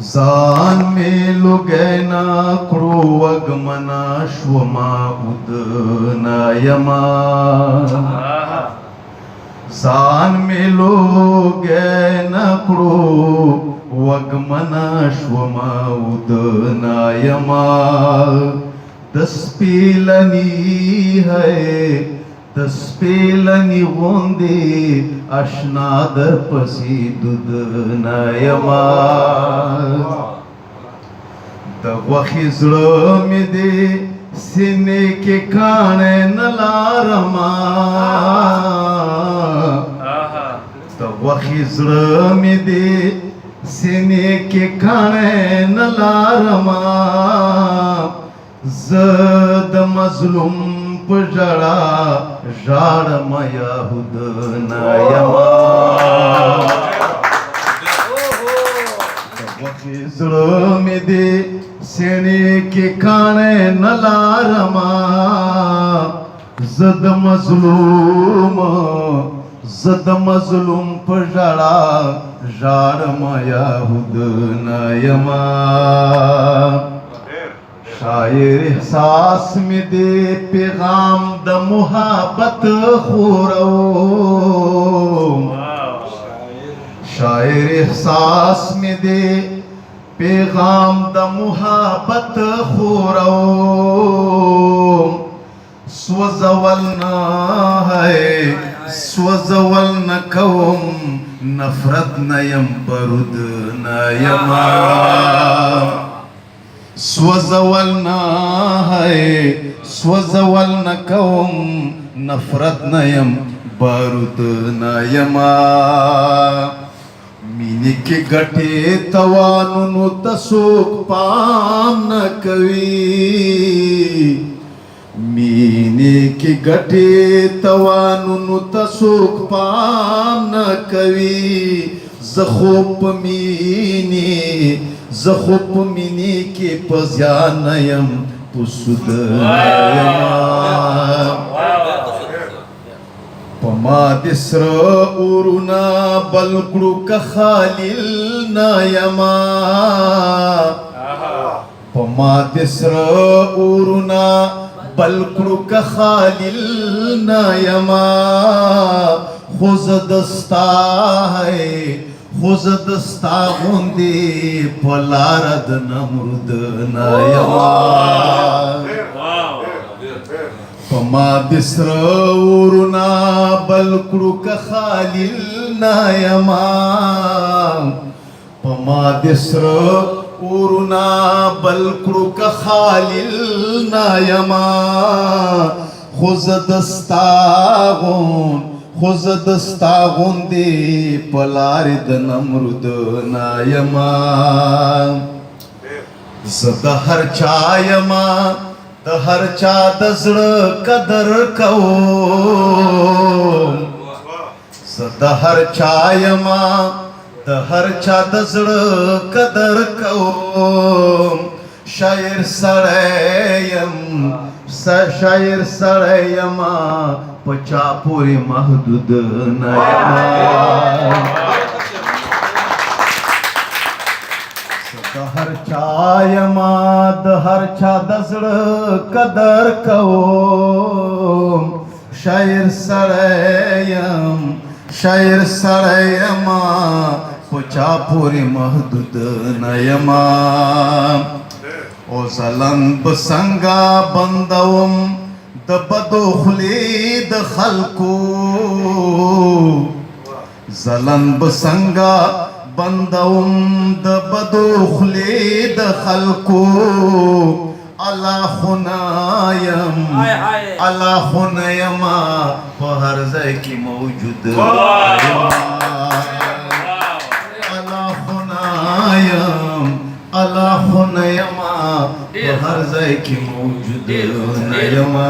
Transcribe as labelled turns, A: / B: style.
A: जान में लुगेना क्रुवगमना श्वमा उदनायमा जान में लुगेना क्रुवगमना श्वमा उदनायमा दस्पीलनी है दस्पेलनी वोंदे अश्नाद पसी दुद नयमा दवखिजड़ में दे सीने के काने नलारमा दवखिजड़ में दे सीने के काने नलारमा ज़द मज़लूम पजड़ा जाड़मया हुदनायमा वखिजड़ में दे सेने के काने नलारमा ज़द मज़लूम पजड़ा जाड़मया हुदनायमा शायर एहसास में दे पैगाम द मुहाबत खोरो शायर एहसास में दे पैगाम द मुहाबत खोरो स्वजवलना है स्वजवलन कौम नफरत नयम बरुद नयमा स्वजवलना है स्वजवलन कौम नफरत नयम बारूद नयमा मीनी के गटे तवानुनु तसोक पाम न कवी मीनी के गटे तवानुनु तसोक पाम न कवी ज़ख़ूप मीनी के पज़्यानयम पुसुद नयमा पमादिस्र उरुना बलकुरु कखालिल नयमा पमादिस्र उरुना बलकुरु कखालिल नयमा खुज़दस्ता है खुज़दस्ता गुंदे पलारद नमरुद नयमा पमादिस्र उरुना बलकुरु कखालिल नयमा पमादिस्र उरुना बलकुरु कखालिल नयमा खुज़दस्ता गुंदे पलारद नमरुद नयमा ज़दहर चायमा दहर चा दज़ड़ कदर कवो ज़दहर चायमा दहर चा दज़ड़ कदर कवो शायर सड़यमा पचापुरी महदूद नयमा दहर चायमा दहर चा दज़ड़ कदर कवो शायर सड़यमा पचापुरी महदूद नयमा ओ ज़लन बसंगा बंदवम दबदोखली द खल्को ज़लन बसंगा बंदवम दबदोखली द खल्को अला खुनयमा पहर ज़ै की मौजूद अला खुनयमा पहर ज़ै की मौजूद नयमा